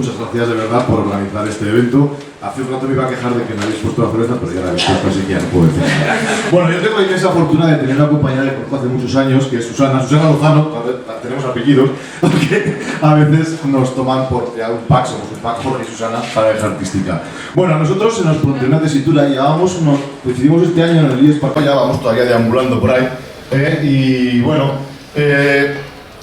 muchas gracias de verdad por organizar este evento. Hace un rato me iba a quejar de que me habéis puesto la cerveza, pero ya la habéis puesto, así que ya no puedo decir. Bueno, yo tengo la inmensa fortuna de tener una compañera que conozco hace muchos años, que es Susana Lozano, tenemos apellidos, aunque a veces nos toman por un pack, somos un pack Jorge y Susana, para la artística. Bueno, a nosotros se nos planteó una tesitura y decidimos este año en el IES Parque, ya vamos todavía deambulando por ahí, y bueno,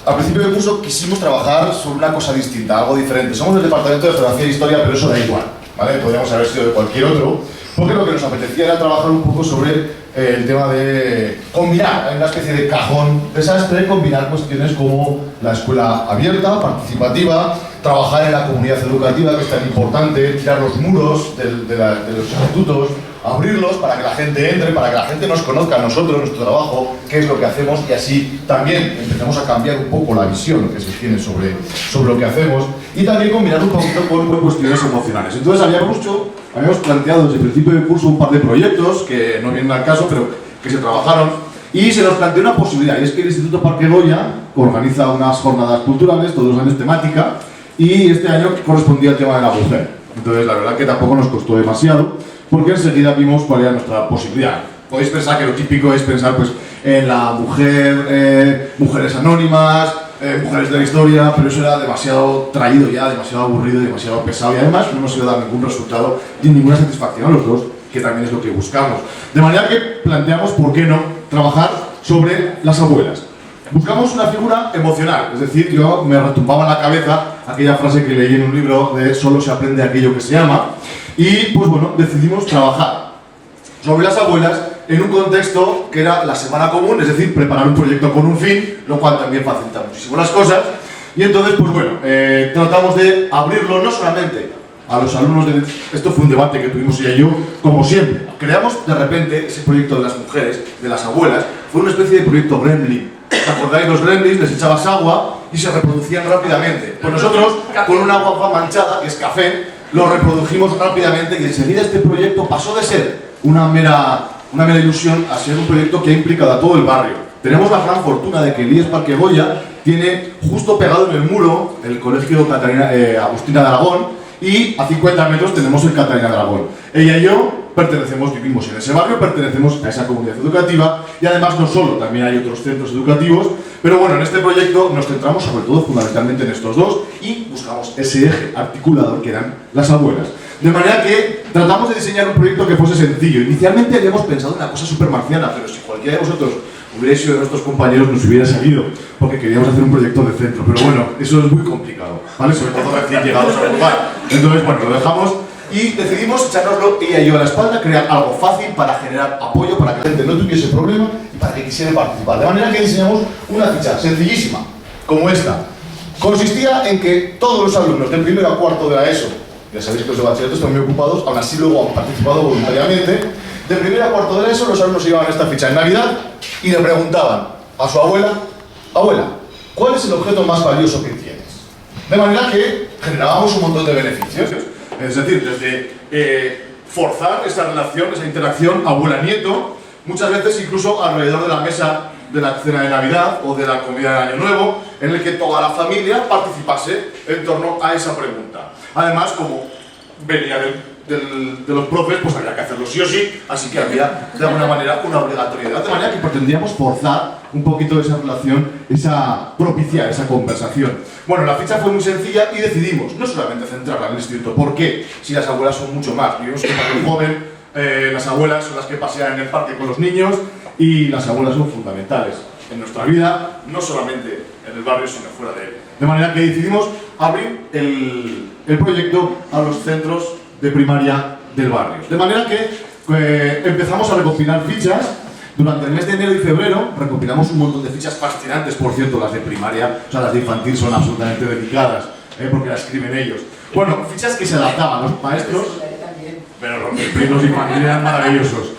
al principio del curso quisimos trabajar sobre una cosa distinta, algo diferente. Somos del departamento de Geografía e Historia, pero eso da igual, ¿vale? Podríamos haber sido de cualquier otro, porque lo que nos apetecía era trabajar un poco sobre el tema de combinar, en una especie de cajón desastre, combinar cuestiones como la escuela abierta, participativa, trabajar en la comunidad educativa, que es tan importante, tirar los muros de los institutos, abrirlos para que la gente entre, para que la gente nos conozca a nosotros, nuestro trabajo, qué es lo que hacemos, y así también empezamos a cambiar un poco la visión que se tiene sobre lo que hacemos, y también combinar un poquito con cuestiones emocionales. Entonces habíamos planteado desde el principio del curso un par de proyectos que no vienen al caso, pero que se trabajaron, y se nos planteó una posibilidad, y es que el Instituto Parque Goya organiza unas jornadas culturales, todos los años temática, y este año correspondía al tema de la mujer. Entonces la verdad que tampoco nos costó demasiado, porque enseguida vimos cuál era nuestra posibilidad. Podéis pensar que lo típico es pensar pues, en la mujer, mujeres anónimas, mujeres de la historia, pero eso era demasiado traído ya, demasiado aburrido, demasiado pesado, y además no hemos ido a dar ningún resultado ni ninguna satisfacción a los dos, que también es lo que buscamos. De manera que planteamos, ¿por qué no?, trabajar sobre las abuelas. Buscamos una figura emocional, es decir, yo me retumbaba en la cabeza aquella frase que leí en un libro de solo se aprende aquello que se ama, y pues bueno, decidimos trabajar sobre las abuelas en un contexto que era la semana común, es decir, preparar un proyecto con un fin, lo cual también facilita muchísimo las cosas, y entonces pues bueno, tratamos de abrirlo no solamente a los alumnos esto fue un debate que tuvimos ella y yo, como siempre. Creamos de repente ese proyecto de las mujeres, de las abuelas, fue una especie de proyecto Gremlin. ¿Os acordáis? Los gremlins les echabas agua y se reproducían rápidamente. Pues nosotros, con una agua manchada, que es café, lo reprodujimos rápidamente y enseguida este proyecto pasó de ser una mera ilusión a ser un proyecto que ha implicado a todo el barrio. Tenemos la gran fortuna de que el IES Parque Goya tiene justo pegado en el muro el colegio Agustina de Aragón, y a 50 metros tenemos el Catalina de Aragón. Ella y yo vivimos en ese barrio, pertenecemos a esa comunidad educativa, y además no solo, también hay otros centros educativos, pero bueno, en este proyecto nos centramos sobre todo fundamentalmente en estos dos y buscamos ese eje articulador que eran las abuelas. De manera que tratamos de diseñar un proyecto que fuese sencillo. Inicialmente habíamos pensado en una cosa súper marciana, pero si cualquiera de vosotros hubiera sido de nuestros compañeros nos hubiera salido, porque queríamos hacer un proyecto de centro, pero bueno, eso es muy complicado, ¿vale? Sobre todo recién llegados al lugar. Entonces, bueno, lo dejamos y decidimos echárnoslo ella y yo a la espalda, crear algo fácil para generar apoyo, para que la gente no tuviese problema y para que quisiera participar. De manera que diseñamos una ficha sencillísima, como esta. Consistía en que todos los alumnos del primero a cuarto de la ESO, ya sabéis que los de bachillerato están muy ocupados, aún así luego han participado voluntariamente, de primero a cuarto de la ESO los alumnos se llevaban esta ficha en Navidad y le preguntaban a su abuela: abuela, ¿cuál es el objeto más valioso que tienes? De manera que generábamos un montón de beneficios. Es decir, desde forzar esa relación, esa interacción abuela-nieto, muchas veces incluso alrededor de la mesa de la cena de Navidad o de la comida de Año Nuevo, en el que toda la familia participase en torno a esa pregunta. Además, como venía de los profes, pues había que hacerlo sí o sí, así que había de alguna manera una obligatoriedad, de manera que pretendíamos forzar un poquito esa relación, propiciar esa conversación. Bueno, la ficha fue muy sencilla y decidimos no solamente centrarla en el instituto. ¿Por qué? Si las abuelas son mucho más. Vivimos que para el joven, las abuelas son las que pasean en el parque con los niños, y las abuelas son fundamentales en nuestra vida, no solamente en el barrio, sino fuera de él. De manera que decidimos abrir el proyecto a los centros de primaria del barrio. De manera que empezamos a recopilar fichas. Durante el mes de enero y febrero recopilamos un montón de fichas fascinantes, por cierto, las de primaria, o sea, las de infantil son absolutamente delicadas, porque las escriben ellos. Bueno, fichas que se adaptaban a los maestros, pero los infantiles eran maravillosos.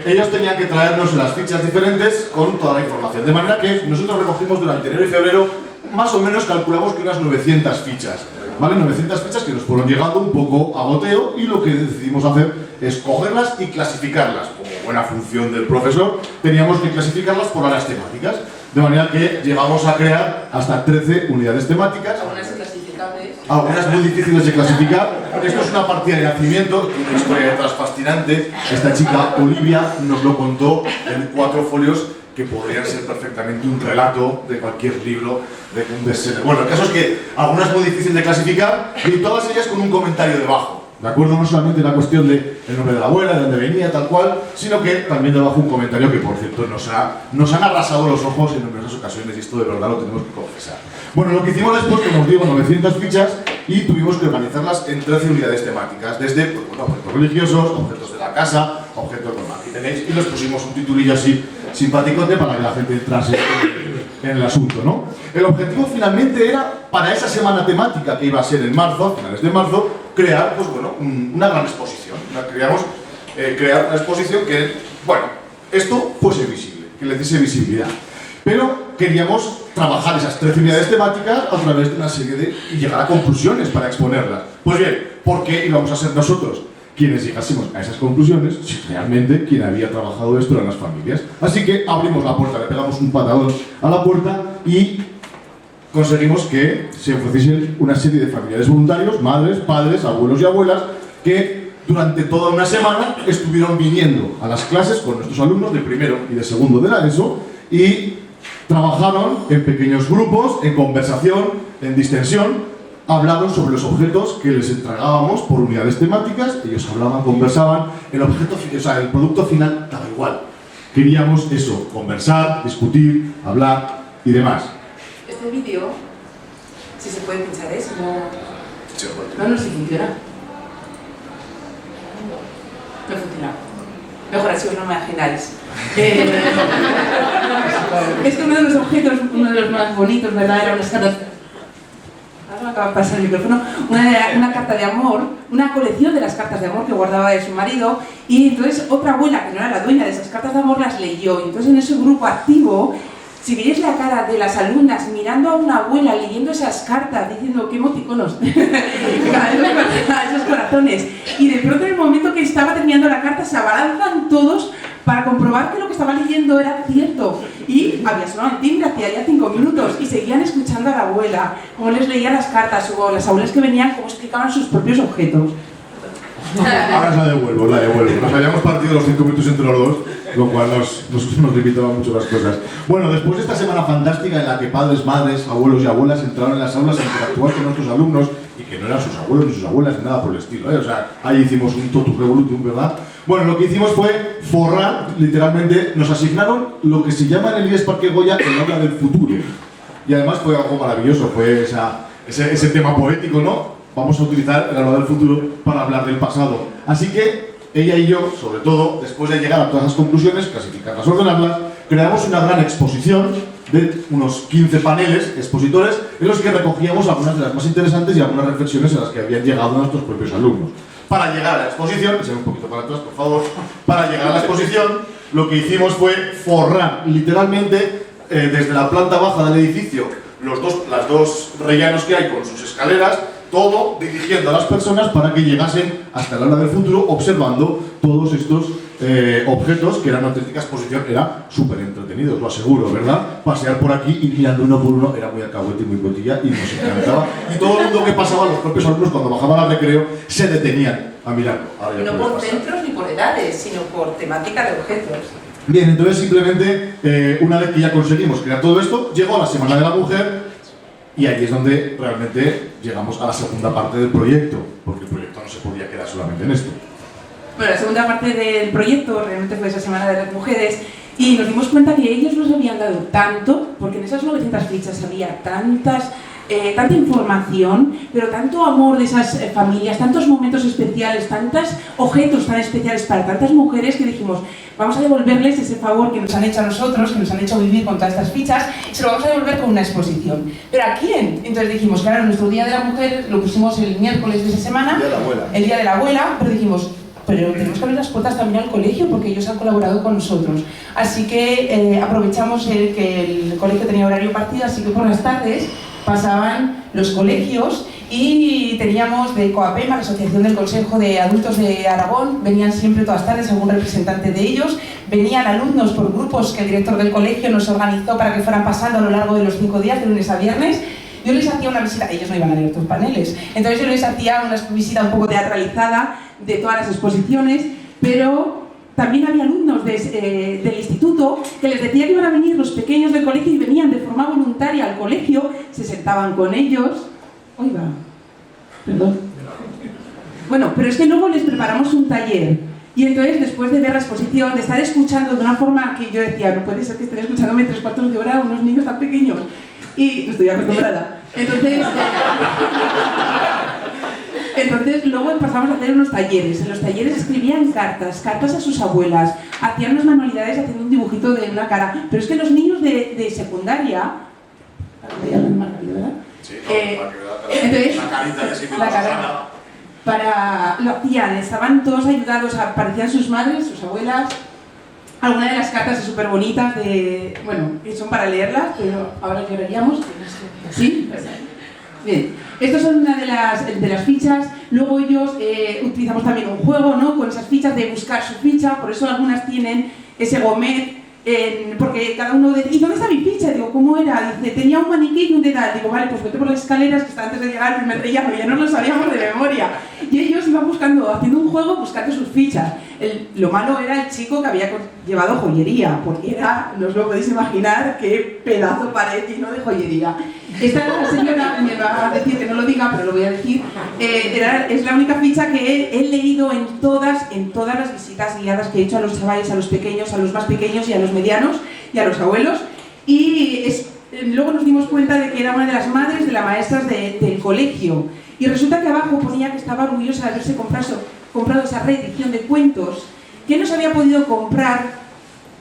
Ellos tenían que traernos las fichas diferentes con toda la información, de manera que nosotros recogimos durante enero y febrero, más o menos calculamos que unas 900 fichas. ¿Vale? 900 fichas que nos fueron llegando un poco a goteo, y lo que decidimos hacer es cogerlas y clasificarlas. Como buena función del profesor, teníamos que clasificarlas por áreas temáticas, de manera que llegamos a crear hasta 13 unidades temáticas. Algunas clasificables. algunas muy difíciles de clasificar. Esto es una partida de nacimiento, una historia detrás fascinante. Esta chica, Olivia, nos lo contó en 4 folios que podrían ser perfectamente un relato de cualquier libro de un bestseller. Bueno, el caso es que algunas muy difíciles de clasificar y todas ellas con un comentario debajo. ¿De acuerdo? No solamente la cuestión del nombre de la abuela, de dónde venía, tal cual, sino que también debajo un comentario que, por cierto, nos han arrasado los ojos en numerosas ocasiones, y esto de verdad lo tenemos que confesar. Bueno, lo que hicimos después, como os digo, 900 fichas, y tuvimos que organizarlas en 13 unidades temáticas, desde pues, bueno, objetos religiosos, objetos de la casa, objetos, bueno, aquí tenéis, y les pusimos un titulillo así simpaticote para que la gente entrase en el asunto, ¿no? El objetivo finalmente era, para esa semana temática que iba a ser en marzo, a finales de marzo, crear, pues bueno, una gran exposición. Queríamos crear una exposición que, bueno, esto fuese visible, que le diese visibilidad. Pero queríamos trabajar esas 13 unidades temáticas a través de una serie de... y llegar a conclusiones para exponerlas. Pues bien, ¿por qué íbamos a ser nosotros quienes llegásemos a esas conclusiones si realmente quien había trabajado esto eran las familias? Así que abrimos la puerta, le pegamos un patadón a la puerta y conseguimos que se ofreciesen una serie de familiares voluntarios, madres, padres, abuelos y abuelas, que durante toda una semana estuvieron viniendo a las clases con nuestros alumnos de primero y de segundo de la ESO y trabajaron en pequeños grupos, en conversación, en distensión, hablaron sobre los objetos que les entregábamos por unidades temáticas, ellos hablaban, conversaban, el objeto, o sea, el producto final daba igual. Queríamos eso, conversar, discutir, hablar y demás. Este vídeo, si se puede pinchar, ¿eh? Si no, no sé si funciona. No funciona. Mejor así os no me imagináis. Es que uno de los objetos, uno de los más bonitos, ¿verdad? Era unas cartas. Ahora me acaba de pasar el micrófono. Una carta de amor, una colección de las cartas de amor que guardaba de su marido. Y entonces otra abuela, que no era la dueña de esas cartas de amor, las leyó. Y entonces en ese grupo activo, si veis la cara de las alumnas mirando a una abuela leyendo esas cartas, diciendo qué emoticonos, cada vez esos corazones, y de pronto en el momento que estaba terminando la carta se abalanzan todos para comprobar que lo que estaba leyendo era cierto. Y había sonado el timbre hacía ya 5 minutos y seguían escuchando a la abuela, cómo les leía las cartas, o las abuelas que venían, cómo explicaban sus propios objetos. Ahora la devuelvo. Nos habíamos partido los 5 minutos entre los dos, lo cual nos limitaba mucho las cosas. Bueno, después de esta semana fantástica en la que padres, madres, abuelos y abuelas entraron en las aulas a interactuar con nuestros alumnos, y que no eran sus abuelos ni sus abuelas ni nada por el estilo, o sea, ahí hicimos un totus revolutum, ¿verdad? Bueno, lo que hicimos fue forrar, literalmente, nos asignaron lo que se llama en el IES Parque Goya el aula del futuro. Y además fue algo maravilloso, fue ese tema poético, ¿no? Vamos a utilizar el aula del futuro para hablar del pasado. Así que ella y yo, sobre todo, después de llegar a todas las conclusiones, clasificarlas, ordenarlas, creamos una gran exposición de unos 15 paneles expositores en los que recogíamos algunas de las más interesantes y algunas reflexiones a las que habían llegado nuestros propios alumnos. Para llegar a la exposición, echad un poquito para atrás, por favor, para llegar a la exposición, lo que hicimos fue forrar literalmente desde la planta baja del edificio las dos rellanos que hay con sus escaleras, todo dirigiendo a las personas para que llegasen hasta el aula del futuro observando todos estos objetos que eran una auténtica exposición. Era súper entretenido, os lo aseguro, ¿verdad? Pasear por aquí y mirando uno por uno era muy alcahuete y muy cotilla y nos encantaba. Y todo el mundo que pasaba, los propios alumnos, cuando bajaban al recreo, se detenían a mirarlo. No por centros ni por edades, sino por temática de objetos. Bien, entonces simplemente, una vez que ya conseguimos crear todo esto, llegó a la Semana de la Mujer. Y ahí es donde realmente llegamos a la segunda parte del proyecto, porque el proyecto no se podía quedar solamente en esto. Bueno, la segunda parte del proyecto realmente fue esa Semana de las Mujeres y nos dimos cuenta que ellos nos habían dado tanto, porque en esas 900 fichas había tanta información, pero tanto amor de esas familias, tantos momentos especiales, tantos objetos tan especiales para tantas mujeres que dijimos, vamos a devolverles ese favor que nos han hecho a nosotros, que nos han hecho vivir con todas estas fichas, y se lo vamos a devolver con una exposición. ¿Pero a quién? Entonces dijimos, claro, nuestro Día de la Mujer lo pusimos el miércoles de esa semana, el Día de la Abuela, pero dijimos, pero tenemos que abrir las puertas también al colegio porque ellos han colaborado con nosotros. Así que aprovechamos que el colegio tenía horario partido, así que por las tardes pasaban los colegios y teníamos de COAPEM, la Asociación del Consejo de Adultos de Aragón, venían siempre todas las tardes algún representante de ellos, venían alumnos por grupos que el director del colegio nos organizó para que fueran pasando a lo largo de los 5 días, de lunes a viernes, yo les hacía una visita, ellos no iban a leer tus paneles, entonces yo les hacía una visita un poco teatralizada de todas las exposiciones, pero también había alumnos del instituto que les decía que iban a venir los pequeños del colegio y venían de forma voluntaria al colegio, se sentaban con ellos. Oiga, perdón. Bueno, pero es que luego les preparamos un taller. Y entonces, después de ver la exposición, de estar escuchando de una forma que yo decía, no puede ser que estén escuchándome 3/4 de hora unos niños tan pequeños. Y no estoy acostumbrada. Entonces luego empezamos a hacer unos talleres. En los talleres escribían cartas a sus abuelas, hacían unas manualidades haciendo un dibujito de una cara. Pero es que los niños de secundaria... Sí, entonces, la carita de sí, la cara. Lo hacían, estaban todos ayudados, aparecían sus madres, sus abuelas. Algunas de las cartas son súper bonitas, bueno, que son para leerlas, pero ahora lloraríamos. ¿Sí? Bien, estas son una de las fichas. Luego ellos utilizamos también un juego, ¿no? Con esas fichas de buscar su ficha, por eso algunas tienen ese gomet. Porque cada uno dice, ¿y dónde está mi ficha? Digo, ¿cómo era? Dice, tenía un maniquí y un dedal. Digo, vale, pues vete por las escaleras que está antes de llegar al primer rellano, ya no lo sabíamos de memoria. Y ellos iban buscando, haciendo un juego, buscando sus fichas. Lo malo era el chico que había llevado joyería, porque era, no os lo podéis imaginar, qué pedazo pared lleno de joyería. Esta señora me va a decir que no lo diga, pero lo voy a decir, es la única ficha que he leído en todas las visitas guiadas que he hecho a los chavales, a los pequeños, a los más pequeños y a los medianos y a los abuelos. Y luego nos dimos cuenta de que era una de las madres de las maestras del colegio. Y resulta que abajo ponía que estaba orgullosa de haberse comprado esa reedición de cuentos que no se había podido comprar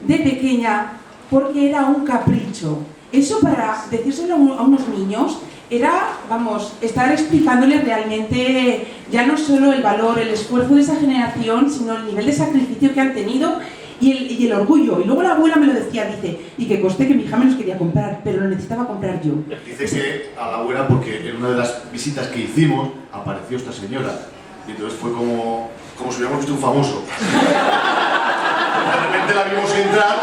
de pequeña porque era un capricho. Eso, para decírselo a unos niños, era, vamos, estar explicándoles realmente ya no solo el valor, el esfuerzo de esa generación, sino el nivel de sacrificio que han tenido y el orgullo. Y luego la abuela me lo decía, dice, y que costé que mi hija me los quería comprar, pero lo necesitaba comprar yo. Dice que a la abuela, porque en una de las visitas que hicimos, apareció esta señora. Y entonces fue como si hubiéramos visto un famoso. De repente la vimos entrar,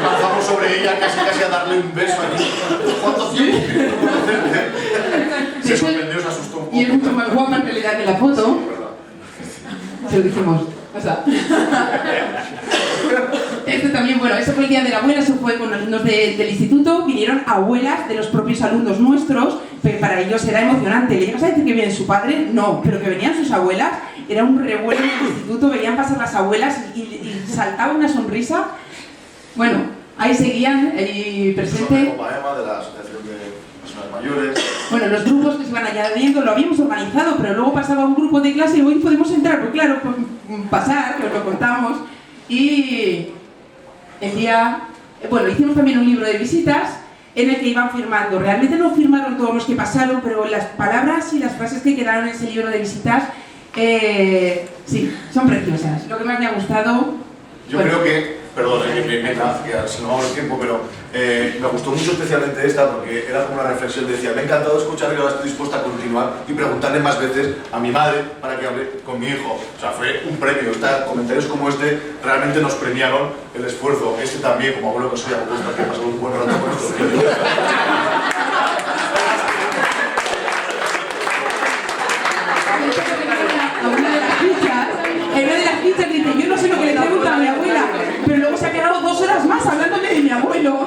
pasamos sobre ella casi a darle un beso allí. ¿Cuánto tiempo quieres conocerte? Se sorprendió, se asustó un poco. Y es mucho más guapa en realidad que la foto. Se lo dijimos. O sea. Esto también, bueno, eso fue el día de la abuela, eso fue con los alumnos del instituto, vinieron abuelas de los propios alumnos nuestros, pero para ellos era emocionante. ¿Le llegas a decir que viene su padre? No, pero que venían sus abuelas, era un revuelo en el instituto, venían pasar las abuelas y saltaba una sonrisa. Bueno, ahí seguían, ahí presente. De Copaema, de la Asociación de Personas Mayores. Bueno, los grupos que se iban añadiendo lo habíamos organizado, pero luego pasaba un grupo de clase y hoy podemos entrar, pues claro, pasar, que os lo contamos. Y el día, bueno, hicimos también un libro de visitas en el que iban firmando. Realmente no firmaron todos los que pasaron, pero las palabras y las frases que quedaron en ese libro de visitas, sí, son preciosas. Lo que más me ha gustado... Yo creo que, perdón, que se nos va el tiempo, pero me gustó mucho especialmente esta porque era como una reflexión. Decía, me ha encantado escuchar y ahora estoy dispuesta a continuar y preguntarle más veces a mi madre para que hable con mi hijo. O sea, fue un premio. Comentarios como este realmente nos premiaron el esfuerzo. Este también, como abuelo que soy, apuesta que he pasado un buen rato con esto. En una de las fichas dice, yo no sé lo que le pregunta a mi abuela, pero luego se ha quedado 2 horas más hablándome de mi abuelo.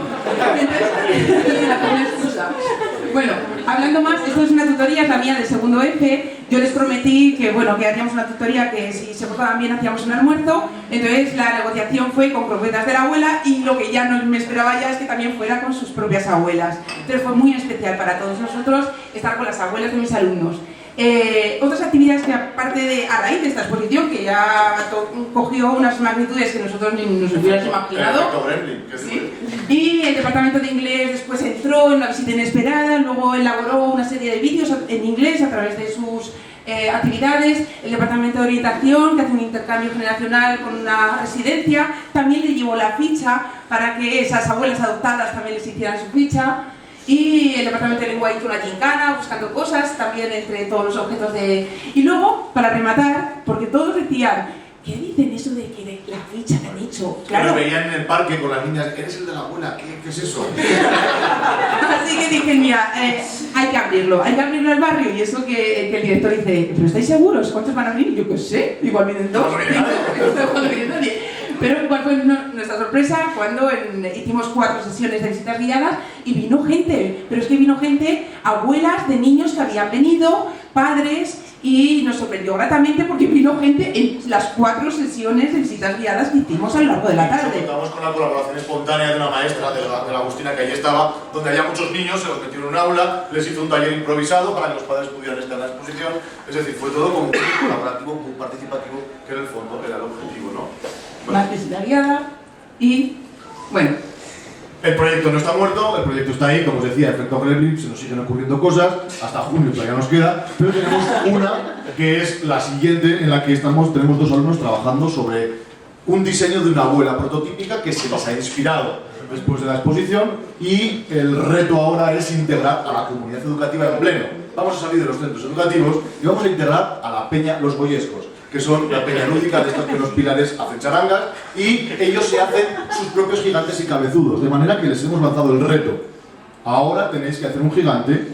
Bueno, hablando más, esto es una tutoría, es la mía del segundo F. Yo les prometí que, bueno, que haríamos una tutoría, que si se portaban bien hacíamos un almuerzo. Entonces la negociación fue con croquetas de la abuela y lo que ya no me esperaba ya es que también fuera con sus propias abuelas. Entonces fue muy especial para todos nosotros estar con las abuelas de mis alumnos. Otras actividades que aparte a raíz de esta exposición, que ya cogió unas magnitudes que nosotros ni nos hubiéramos imaginado, ¿sí? Y el departamento de inglés después entró en una visita inesperada, luego elaboró una serie de vídeos en inglés a través de sus actividades. El departamento de orientación, que hace un intercambio generacional con una residencia, también le llevó la ficha para que esas abuelas adoptadas también les hicieran su ficha. Y el departamento de lengua hizo una gincana buscando cosas también entre todos los objetos de... Y luego, para rematar, porque todos decían ¿qué dicen eso de que de la ficha que han hecho? Claro, lo veían en el parque con las niñas, eres el de la abuela, ¿qué es eso? Así que dije, mira, hay que abrirlo al barrio. Y eso que el director dice, ¿pero estáis seguros? ¿Cuántos van a venir? Y yo qué sé, igual vienen 2, 5, no viene nadie. Pero igual fue nuestra sorpresa cuando hicimos 4 sesiones de visitas guiadas y vino gente, pero es que vino gente, abuelas de niños que habían venido, padres, y nos sorprendió gratamente porque vino gente en las 4 sesiones de visitas guiadas que hicimos a lo largo de la tarde. Contamos con la colaboración espontánea de una maestra, de la Agustina, que allí estaba, donde había muchos niños, se los metió en un aula, les hizo un taller improvisado para que los padres pudieran estar en la exposición. Es decir, fue todo como muy colaborativo, muy participativo, que en el fondo era el objetivo, ¿no? Bueno. Más visita guiada y, bueno. El proyecto no está muerto, el proyecto está ahí, como os decía, efecto Gremlin, se nos siguen ocurriendo cosas, hasta junio todavía nos queda, pero tenemos una que es la siguiente, en la que tenemos 2 alumnos trabajando sobre un diseño de una abuela prototípica que se les ha inspirado después de la exposición, y el reto ahora es integrar a la comunidad educativa en pleno. Vamos a salir de los centros educativos y vamos a integrar a la peña Los Goyescos, que son la peña lúdica de estos que los pilares hacen charangas, y ellos se hacen sus propios gigantes y cabezudos, de manera que les hemos lanzado el reto. Ahora tenéis que hacer un gigante,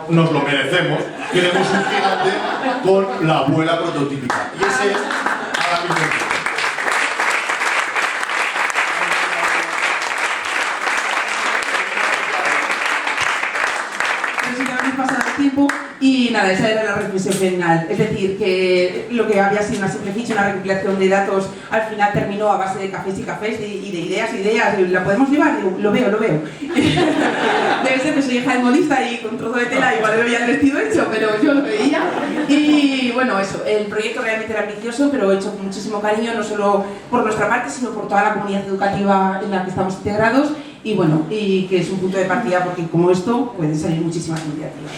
nos lo merecemos, queremos un gigante con la abuela prototípica. Y ese es ahora mismo. Tiempo y nada, esa era la reflexión final, es decir, que lo que había sido una simple ficha, una recopilación de datos, al final terminó a base de cafés y y de ideas, ¿la podemos llevar? Digo, lo veo. Debe ser que soy hija de modista y con un trozo de tela igual le veía el vestido hecho, pero yo lo veía. Y bueno, eso, el proyecto realmente era ambicioso, pero hecho con muchísimo cariño, no solo por nuestra parte, sino por toda la comunidad educativa en la que estamos integrados, y bueno, y que es un punto de partida porque como esto pueden salir muchísimas iniciativas.